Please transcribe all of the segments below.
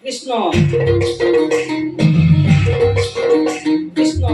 কৃষ্ণ কৃষ্ণ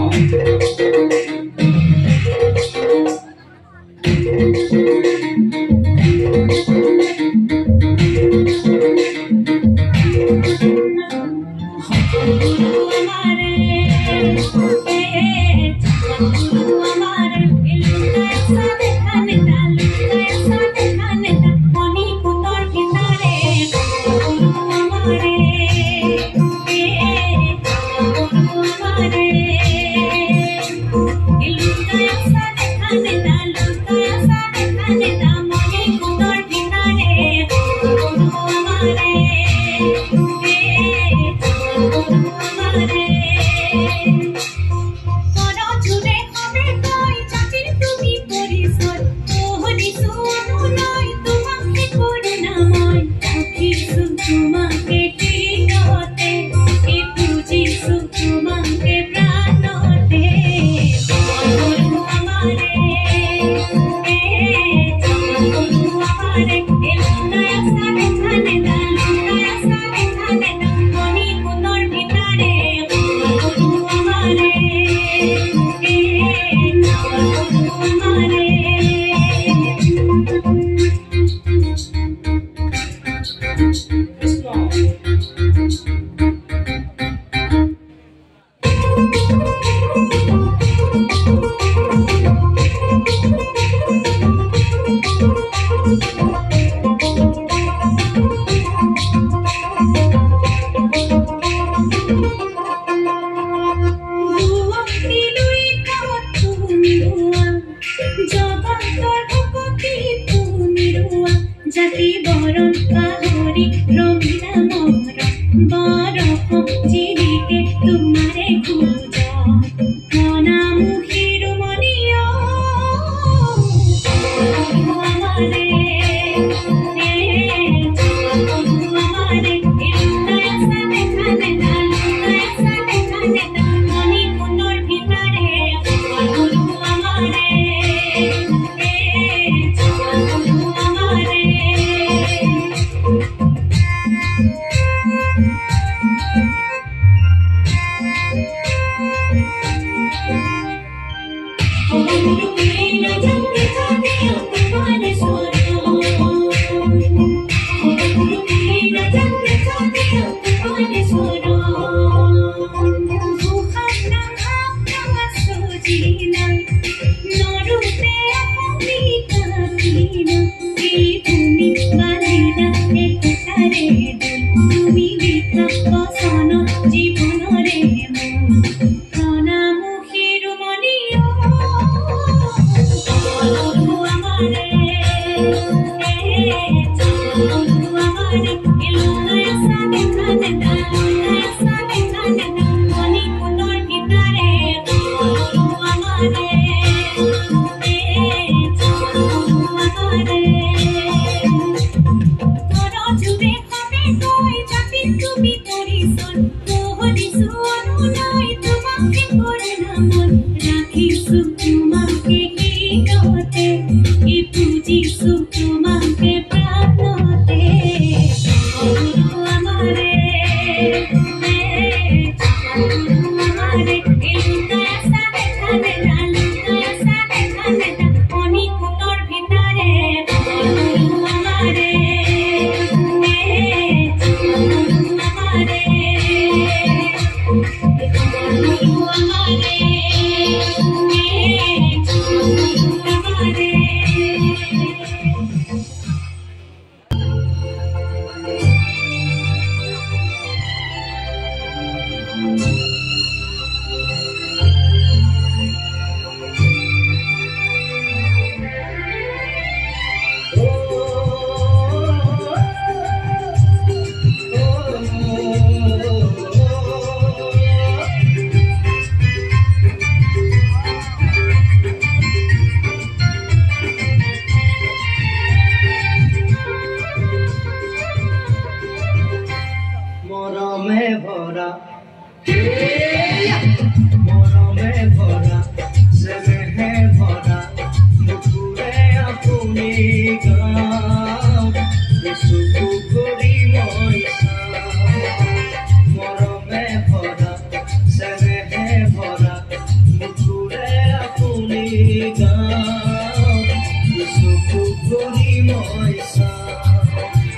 মইছা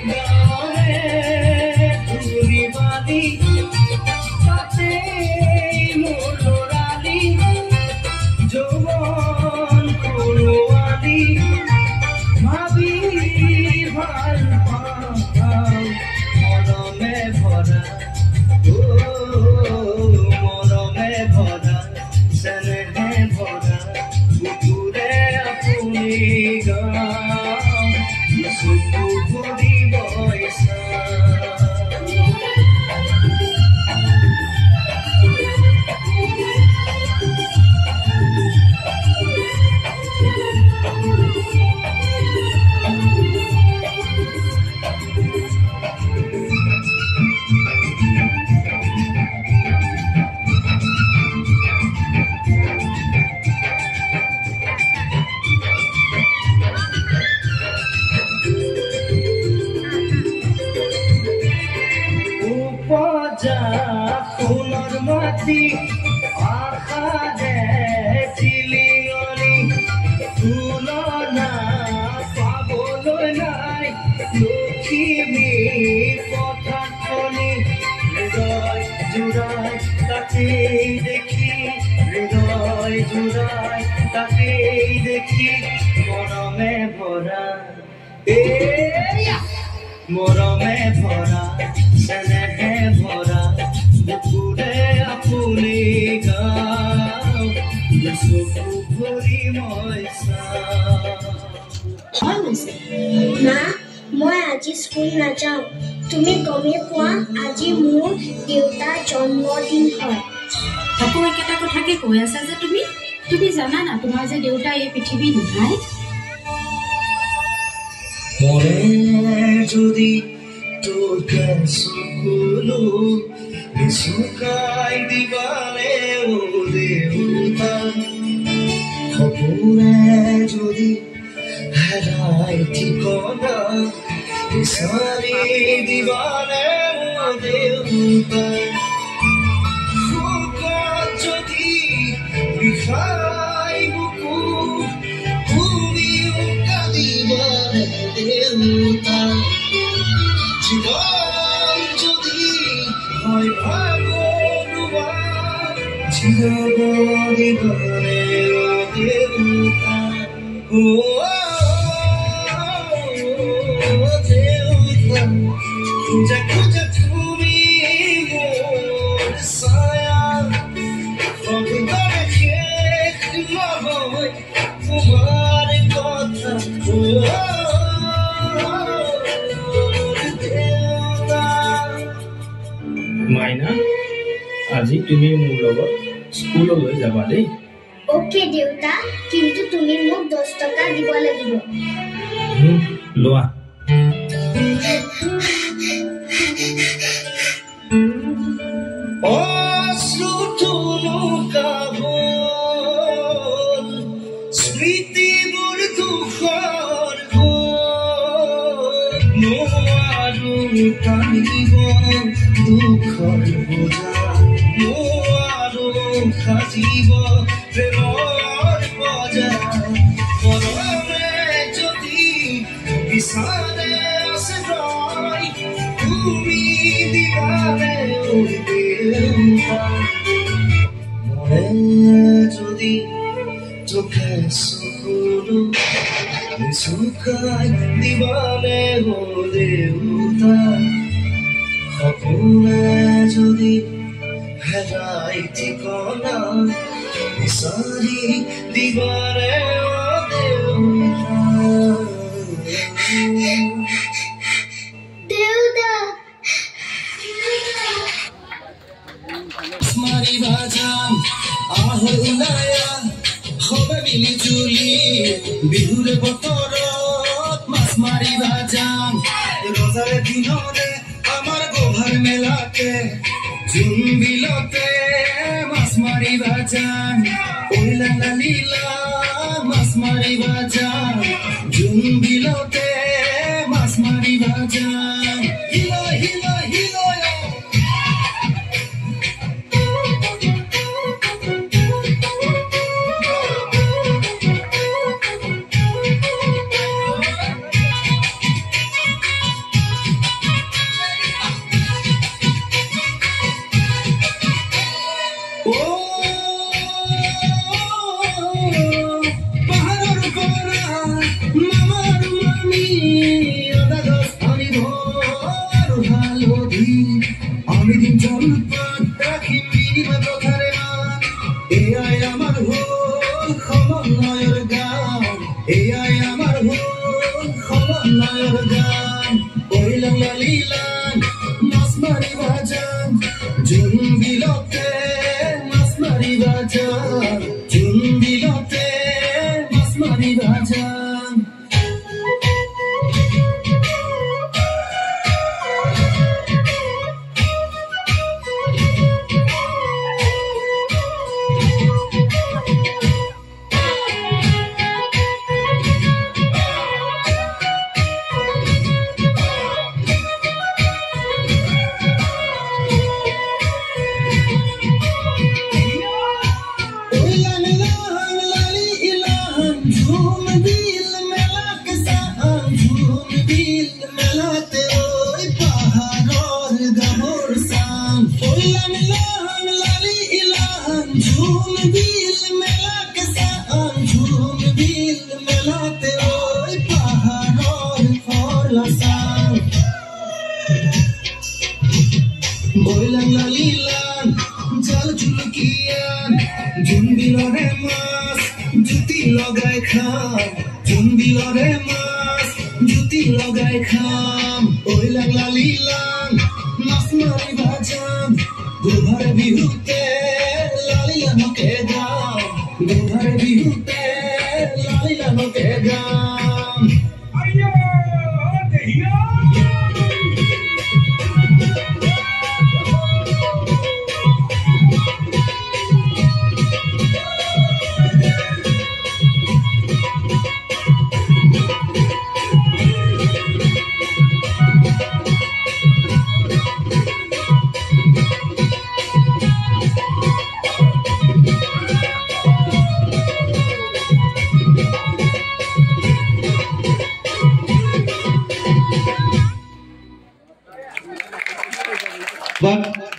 গাঁৱে ঘূৰি বালি তাতে মোৰ ল'ৰালি যৌৱন কৰোৱালি ভাবি ভাল পাওঁ মৰমে ভৰা মৰমে ভৰা চেনেহে ভৰা বুকুৰে আপুনি গাওঁ চকু ভৰিব ইচ্ছা ফুলৰ মাটি আশাৰে চিলিয়নি তুলনা পাবলৈ নাই লখিমী পথাৰখনি হৃদয় জোৰাই তাকেই দেখি হৃদয় জোৰাই তাকেই দেখি মৰমে ভৰা মৰমে ভৰা চেনেহে ভৰা বুকুৰে আপুনি গাওঁ চকু ভৰি মই চাওঁ মা মই আজি স্কুল নাযাওঁ তুমি গমেই পোৱা আজি মোৰ দেউতাৰ জন্মদিন হয় আকৌ একেটা কথাকে কৈ আছা যে তুমি জানা না তোমাৰ যে দেউতা এই পৃথিৱী নাই মনে যদি তোকে চকুলো চুকাই দিবালে ও দেউতা সপোনে যদি হেৰাই ঠিকনা বিচাৰি দিবালে ও দেউতা শোকত যদি বিষাই বুকু তুমিও কাঁদিবালে দেউতা জীবন যদি হয় ভাগৰুৱা জীবনে দেউতা দেউতা খোজা খোজা তুমি মোৰ ছায়া অন্তৰে শেষ নহয় তোমাৰ কথা মাইনা আজি তুমি মোৰ লগত স্কুললৈ যাবা দেই ওকে দেউতা কিন্তু তুমি মোক 10 টকা দিব লাগিব লোৱা স্মৃতিবোৰ দুখৰ নোৱাৰো টানিব দুখৰ বোজা নোৱাৰো সাজিব প্ৰেমৰ বজা মৰমে যদি বিচাৰে আছে তুমি দিবাৰে মনে যদি তোকে চকুলো চুকাই দিবালে ও দেউতা সপোনে যদি হেৰাই ঠিকনা বিচাৰি দিবালে ও দেউতা মাৰিবা যাম আহুনায়া সবে মিলি জুলি বিহুৰে বতৰত মাছ মাৰিবা যাম ৰজাৰে দিনৰে আমাৰ গোভাৰ মেলাতে জোন বিলতে মাছ মাৰিবা যাম লীলা লীলা মাছ মাৰিবা যাম জোন বিলতে মাছ মাৰিবা যাম হিলো হিলো হিলো গান ওইলাং লালিলাং মাছ মারিবা যাম জুন বিলতে মাছ মারিবা যাম জুন বিলতে মাছ মারিবা যাম জাল ঝুলকিয়ান জুনবিলরে মাছ জুতি লগাই খাম জুনবিলরে মাছ জুতি লগাই খাম ওইলাং লালিলাং মাছ মারিবা যাম গোভার বিহুতে লালিলানকে গাম গোভার বিহুতে লালিলানকে গাম But